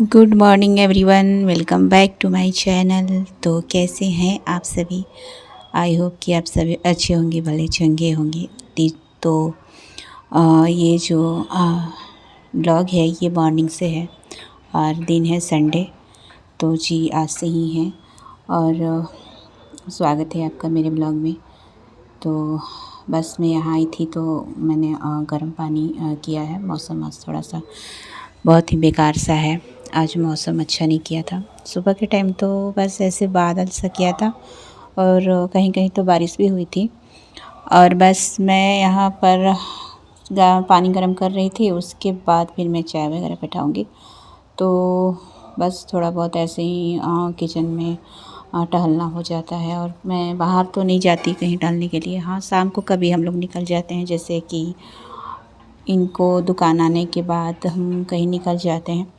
Good morning everyone, welcome back to my channel. तो कैसे हैं आप सभी? आई होप कि आप सभी अच्छे होंगे, भले चंगे होंगे। तो ये जो ब्लॉग है ये मॉर्निंग से है और दिन है संडे। तो जी आज से ही है और स्वागत है आपका मेरे ब्लॉग में। तो बस मैं यहाँ आई थी तो मैंने गर्म पानी किया है। मौसम आज थोड़ा सा बहुत ही बेकार सा है। आज मौसम अच्छा नहीं किया था। सुबह के टाइम तो बस ऐसे बादल सा किया था और कहीं कहीं तो बारिश भी हुई थी। और बस मैं यहाँ पर पानी गर्म कर रही थी, उसके बाद फिर मैं चाय वगैरह बैठाऊँगी। तो बस थोड़ा बहुत ऐसे ही किचन में टहलना हो जाता है। और मैं बाहर तो नहीं जाती कहीं टहलने के लिए। हाँ, शाम को कभी हम लोग निकल जाते हैं, जैसे कि इनको दुकान आने के बाद हम कहीं निकल जाते हैं।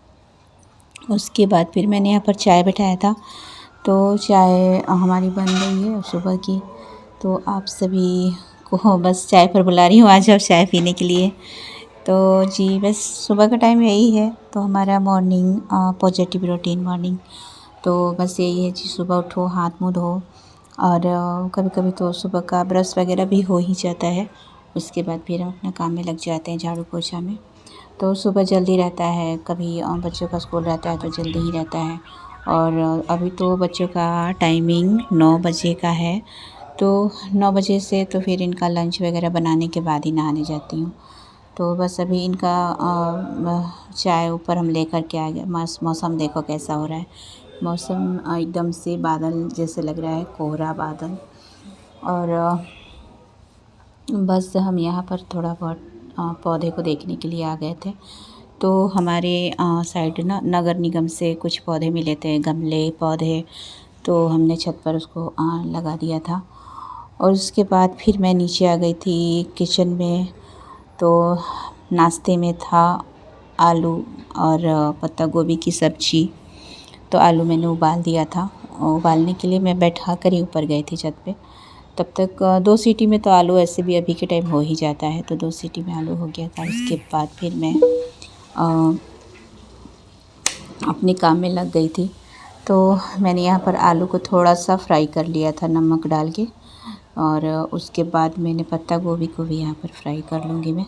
उसके बाद फिर मैंने यहाँ पर चाय बैठाया था, तो चाय हमारी बन गई है सुबह की। तो आप सभी को बस चाय पर बुला रही हूँ, आ जाओ चाय पीने के लिए। तो जी बस सुबह का टाइम यही है। तो हमारा मॉर्निंग पॉजिटिव रूटीन मॉर्निंग तो बस यही है जी। सुबह उठो, हाथ मुँह धो और कभी कभी तो सुबह का ब्रश वगैरह भी हो ही जाता है। उसके बाद फिर हम अपना काम में लग जाते हैं, झाड़ू पोछा में। तो सुबह जल्दी रहता है, कभी बच्चों का स्कूल रहता है तो जल्दी ही रहता है। और अभी तो बच्चों का टाइमिंग 9 बजे का है। तो 9 बजे से तो फिर इनका लंच वगैरह बनाने के बाद ही नहाने जाती हूँ। तो बस अभी इनका चाय ऊपर हम लेकर के आ गए। मौसम देखो कैसा हो रहा है। मौसम एकदम से बादल जैसे लग रहा है, कोहरा बादल। और बस हम यहाँ पर थोड़ा बहुत पौधे को देखने के लिए आ गए थे। तो हमारे साइड ना नगर निगम से कुछ पौधे मिले थे, गमले पौधे। तो हमने छत पर उसको लगा दिया था। और उसके बाद फिर मैं नीचे आ गई थी किचन में। तो नाश्ते में था आलू और पत्ता गोभी की सब्ज़ी। तो आलू मैंने उबाल दिया था। उबालने के लिए मैं बैठा कर ही ऊपर गई थी छत पे। तब तक 2 सीटी में तो आलू ऐसे भी अभी के टाइम हो ही जाता है। तो 2 सीटी में आलू हो गया था। उसके बाद फिर मैं अपने काम में लग गई थी। तो मैंने यहाँ पर आलू को थोड़ा सा फ्राई कर लिया था नमक डाल के। और उसके बाद मैंने पत्ता गोभी को भी यहाँ पर फ्राई कर लूँगी मैं।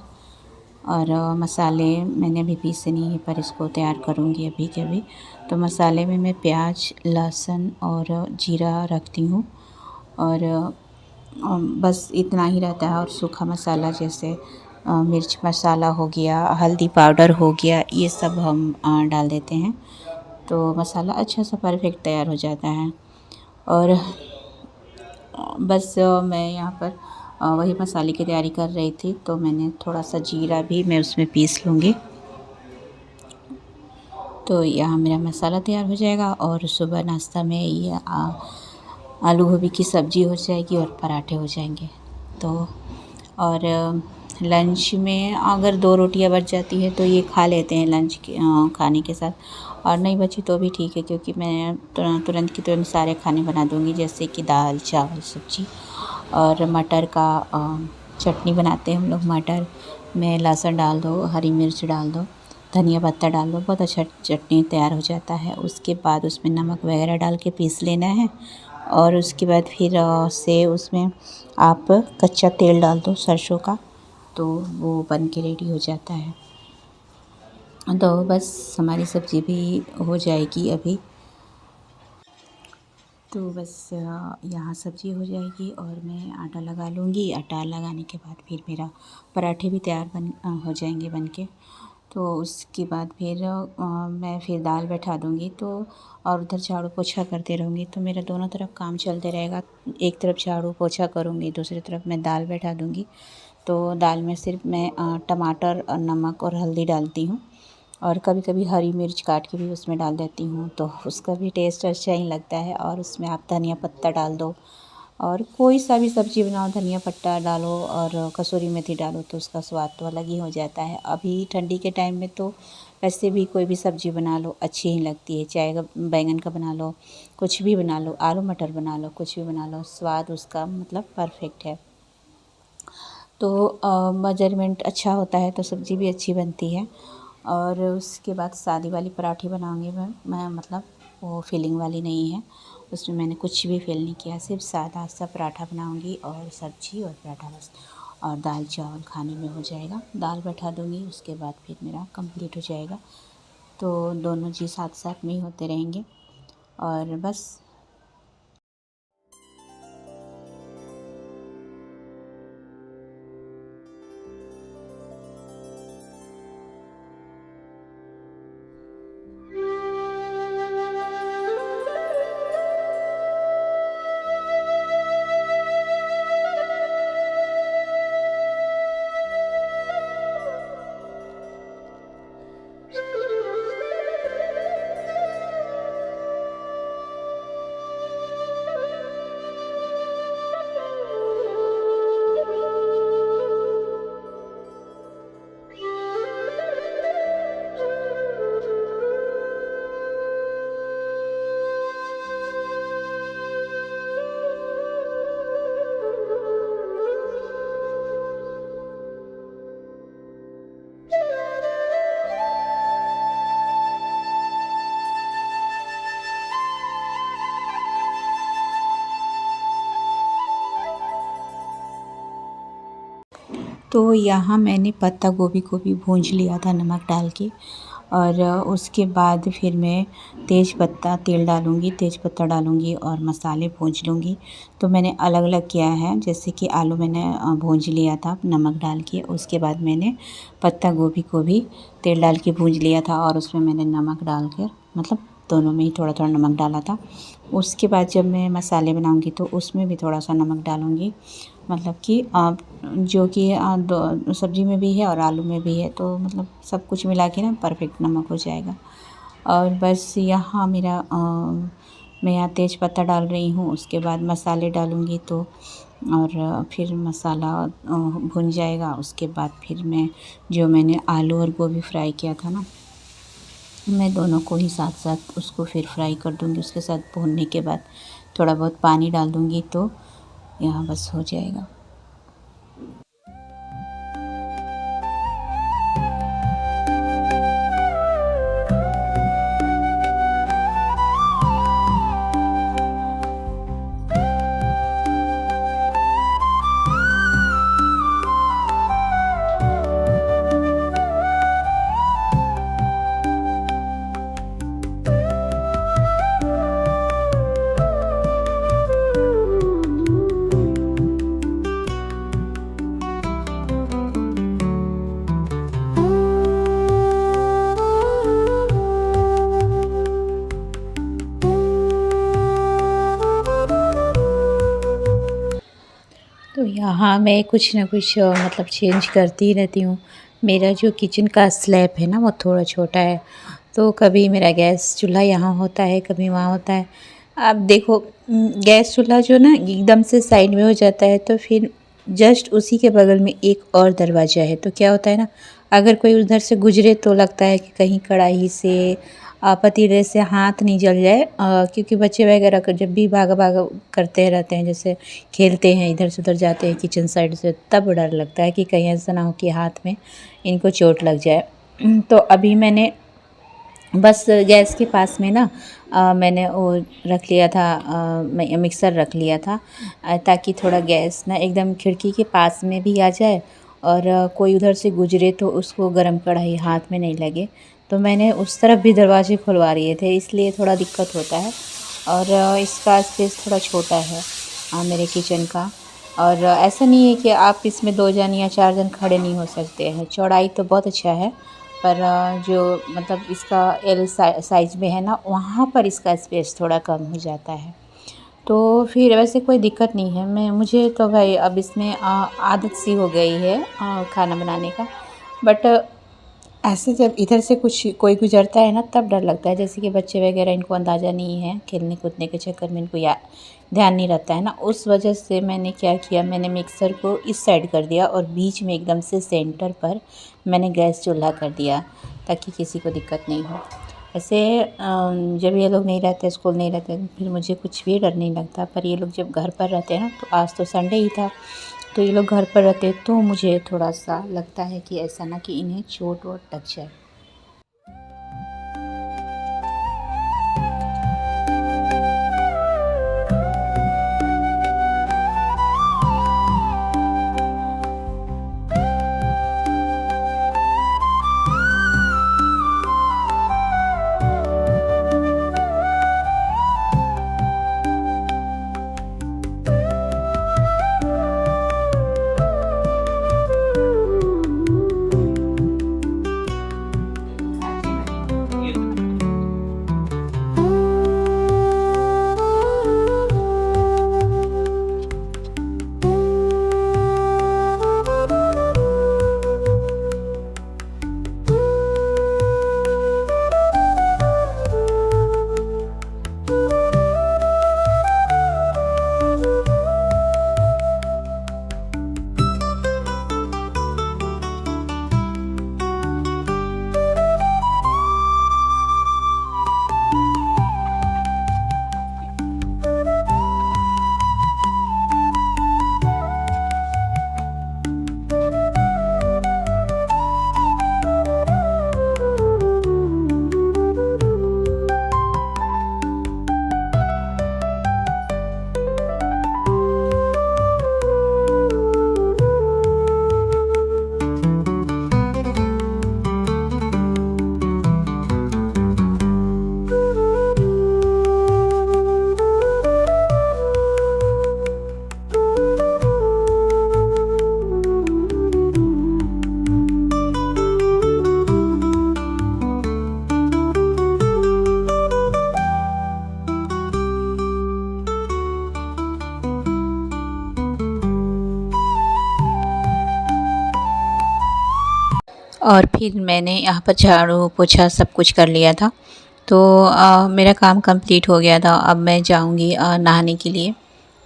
और मसाले मैंने अभी पीसे नहीं है, पर इसको तैयार करूँगी अभी के अभी। तो मसाले में मैं प्याज, लहसुन और जीरा रखती हूँ। और बस इतना ही रहता है। और सूखा मसाला जैसे मिर्च मसाला हो गया, हल्दी पाउडर हो गया, ये सब हम डाल देते हैं। तो मसाला अच्छा सा परफेक्ट तैयार हो जाता है। और बस मैं यहाँ पर वही मसाले की तैयारी कर रही थी। तो मैंने थोड़ा सा जीरा भी मैं उसमें पीस लूँगी। तो यहाँ मेरा मसाला तैयार हो जाएगा और सुबह नाश्ता में ये आलू गोभी की सब्ज़ी हो जाएगी और पराठे हो जाएंगे। तो और लंच में अगर 2 रोटियां बच जाती है तो ये खा लेते हैं लंच के खाने के साथ। और नहीं बची तो भी ठीक है, क्योंकि मैं तुरंत की तुरंत सारे खाने बना दूँगी, जैसे कि दाल, चावल, सब्ज़ी। और मटर का चटनी बनाते हैं हम लोग। मटर में लहसुन डाल दो, हरी मिर्च डाल दो, धनिया पत्ता डाल दो, बहुत अच्छा चटनी तैयार हो जाता है। उसके बाद उसमें नमक वगैरह डाल के पीस लेना है। और उसके बाद फिर से उसमें आप कच्चा तेल डाल दो सरसों का, तो वो बन के रेडी हो जाता है। तो बस हमारी सब्ज़ी भी हो जाएगी अभी। तो बस यहाँ सब्ज़ी हो जाएगी और मैं आटा लगा लूँगी। आटा लगाने के बाद फिर मेरा पराठे भी तैयार हो जाएंगे बन के। तो उसके बाद फिर मैं फिर दाल बैठा दूँगी। तो और उधर झाड़ू पोछा करते रहूँगी, तो मेरा दोनों तरफ काम चलते रहेगा। एक तरफ झाड़ू पोछा करूँगी, दूसरी तरफ मैं दाल बैठा दूँगी। तो दाल में सिर्फ मैं टमाटर और नमक और हल्दी डालती हूँ। और कभी कभी हरी मिर्च काट के भी उसमें डाल देती हूँ, तो उसका भी टेस्ट अच्छा ही लगता है। और उसमें आप धनिया पत्ता डाल दो, और कोई सा भी सब्ज़ी बनाओ धनिया पत्ता डालो और कसूरी मेथी डालो तो उसका स्वाद तो अलग ही हो जाता है। अभी ठंडी के टाइम में तो वैसे भी कोई भी सब्ज़ी बना लो अच्छी ही लगती है। चाहे बैंगन का बना लो, कुछ भी बना लो, आलू मटर बना लो, कुछ भी बना लो, स्वाद उसका मतलब परफेक्ट है। तो मेजरमेंट अच्छा होता है तो सब्ज़ी भी अच्छी बनती है। और उसके बाद सादी वाली पराठे बनाऊँगी मैं मतलब वो फिलिंग वाली नहीं है, उसमें मैंने कुछ भी फिल नहीं किया, सिर्फ सादा सा पराठा बनाऊँगी और सब्ज़ी और पराठा बस। और दाल चावल खाने में हो जाएगा, दाल बैठा दूँगी, उसके बाद फिर मेरा कंप्लीट हो जाएगा। तो दोनों चीज़ साथ साथ में ही होते रहेंगे और बस। तो यहाँ मैंने पत्ता गोभी को भी भूंज लिया था नमक डाल के, और उसके बाद फिर मैं तेज़ पत्ता तेल डालूँगी, तेज़ पत्ता डालूँगी और मसाले भूंज लूँगी। तो मैंने अलग अलग किया है, जैसे कि आलू मैंने भूंज लिया था नमक डाल के, उसके बाद मैंने पत्ता गोभी को भी तेल डाल के भूंज लिया था और उसमें मैंने नमक डाल कर मतलब दोनों में ही थोड़ा थोड़ा नमक डाला था। उसके बाद जब मैं मसाले बनाऊँगी तो उसमें भी थोड़ा सा नमक डालूँगी, मतलब कि जो कि सब्ज़ी में भी है और आलू में भी है, तो मतलब सब कुछ मिला के ना परफेक्ट नमक हो जाएगा। और बस यहाँ मेरा मैं यहाँ तेज़ पत्ता डाल रही हूँ, उसके बाद मसाले डालूँगी तो और फिर मसाला भुन जाएगा। उसके बाद फिर मैं जो मैंने आलू और गोभी फ्राई किया था ना, मैं दोनों को ही साथ साथ उसको फिर फ्राई कर दूँगी। उसके साथ भूनने के बाद थोड़ा बहुत पानी डाल दूँगी तो यहाँ बस हो जाएगा। तो यहाँ मैं कुछ ना कुछ मतलब चेंज करती रहती हूँ। मेरा जो किचन का स्लैब है ना वो थोड़ा छोटा है, तो कभी मेरा गैस चूल्हा यहाँ होता है, कभी वहाँ होता है। अब देखो गैस चूल्हा जो ना एकदम से साइड में हो जाता है, तो फिर जस्ट उसी के बगल में एक और दरवाज़ा है, तो क्या होता है ना, अगर कोई उधर से गुजरे तो लगता है कि कहीं कढ़ाई से पतीले से हाथ नहीं जल जाए, क्योंकि बच्चे वगैरह का जब भी भागा भागा करते रहते हैं, जैसे खेलते हैं इधर से उधर जाते हैं किचन साइड से, तब डर लगता है कि कहीं ऐसा ना हो कि हाथ में इनको चोट लग जाए। तो अभी मैंने बस गैस के पास में ना मैंने वो रख लिया था, मिक्सर रख लिया था, ताकि थोड़ा गैस ना एकदम खिड़की के पास में भी आ जाए और कोई उधर से गुजरे तो उसको गरम कढ़ाई हाथ में नहीं लगे। तो मैंने उस तरफ भी दरवाजे खुलवा लिए थे, इसलिए थोड़ा दिक्कत होता है। और इसका स्पेस थोड़ा छोटा है मेरे किचन का, और ऐसा नहीं है कि आप इसमें 2 जन या 4 जन खड़े नहीं हो सकते हैं। चौड़ाई तो बहुत अच्छा है, पर जो मतलब इसका एल साइज़ में है ना, वहाँ पर इसका स्पेस थोड़ा कम हो जाता है। तो फिर वैसे कोई दिक्कत नहीं है, मुझे तो भाई अब इसमें आदत सी हो गई है खाना बनाने का। बट ऐसे जब इधर से कुछ कोई गुज़रता है ना, तब डर लगता है, जैसे कि बच्चे वगैरह, इनको अंदाज़ा नहीं है, खेलने कूदने के चक्कर में इनको या ध्यान नहीं रहता है ना, उस वजह से मैंने क्या किया, मैंने मिक्सर को इस साइड कर दिया और बीच में एकदम से सेंटर पर मैंने गैस चूल्हा कर दिया, ताकि किसी को दिक्कत नहीं हो। ऐसे जब ये लोग नहीं रहते, स्कूल नहीं रहते, फिर मुझे कुछ भी डर नहीं लगता। पर ये लोग जब घर पर रहते हैं ना, तो आज तो संडे ही था, तो ये लोग घर पर रहते हैं, तो मुझे थोड़ा सा लगता है कि ऐसा ना कि इन्हें चोट वोट लग जाए। और फिर मैंने यहाँ पर झाड़ू पोछा सब कुछ कर लिया था। तो मेरा काम कंप्लीट हो गया था। अब मैं जाऊँगी नहाने के लिए।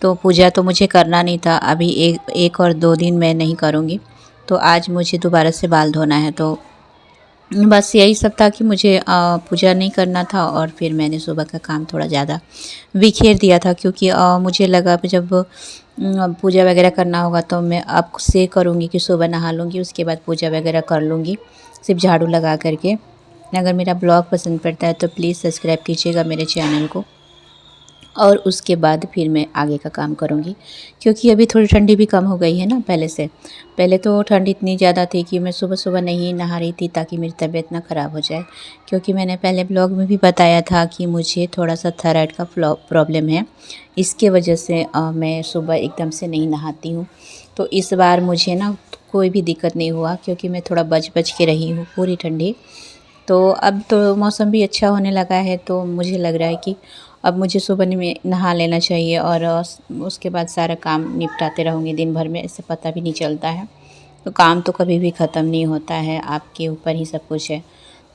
तो पूजा तो मुझे करना नहीं था, अभी एक और 2 दिन मैं नहीं करूँगी। तो आज मुझे दोबारा से बाल धोना है। तो बस यही सब था कि मुझे पूजा नहीं करना था और फिर मैंने सुबह का काम थोड़ा ज़्यादा बिखेर दिया था, क्योंकि मुझे लगा कि जब पूजा वगैरह करना होगा तो मैं अब से करूँगी कि सुबह नहा लूँगी, उसके बाद पूजा वगैरह कर लूँगी सिर्फ झाड़ू लगा करके। अगर मेरा ब्लॉग पसंद पड़ता है तो प्लीज़ सब्सक्राइब कीजिएगा मेरे चैनल को, और उसके बाद फिर मैं आगे का काम करूँगी। क्योंकि अभी थोड़ी ठंडी भी कम हो गई है ना पहले से। पहले तो ठंड इतनी ज़्यादा थी कि मैं सुबह-सुबह नहीं नहा रही थी ताकि मेरी तबीयत ना ख़राब हो जाए। क्योंकि मैंने पहले ब्लॉग में भी बताया था कि मुझे थोड़ा-सा थायराइड का प्रॉब्लम है। इसके वजह से मैं सुबह एकदम से नहीं नहाती हूँ। तो इस बार मुझे ना कोई भी दिक्कत नहीं हुआ, क्योंकि मैं थोड़ा बच-बच के रही हूँ पूरी ठंडी। तो अब तो मौसम भी अच्छा होने लगा है, तो मुझे लग रहा है कि अब मुझे सुबह में नहा लेना चाहिए और उसके बाद सारा काम निपटाते रहूँगी दिन भर में, इससे पता भी नहीं चलता है। तो काम तो कभी भी ख़त्म नहीं होता है, आपके ऊपर ही सब कुछ है।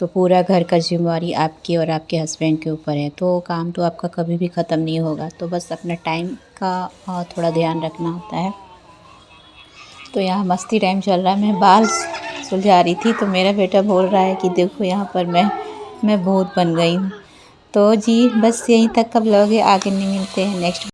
तो पूरा घर का ज़िम्मेवारी आपकी और आपके हस्बैंड के ऊपर है, तो काम तो आपका कभी भी ख़त्म नहीं होगा। तो बस अपना टाइम का थोड़ा ध्यान रखना होता है। तो यहाँ मस्ती टाइम चल रहा है, मैं बाल सुलझा रही थी तो मेरा बेटा बोल रहा है कि देखो यहाँ पर मैं भूत बन गई हूँ। तो जी बस यहीं तक का ब्लॉग है, आगे नहीं मिलते हैं नेक्स्ट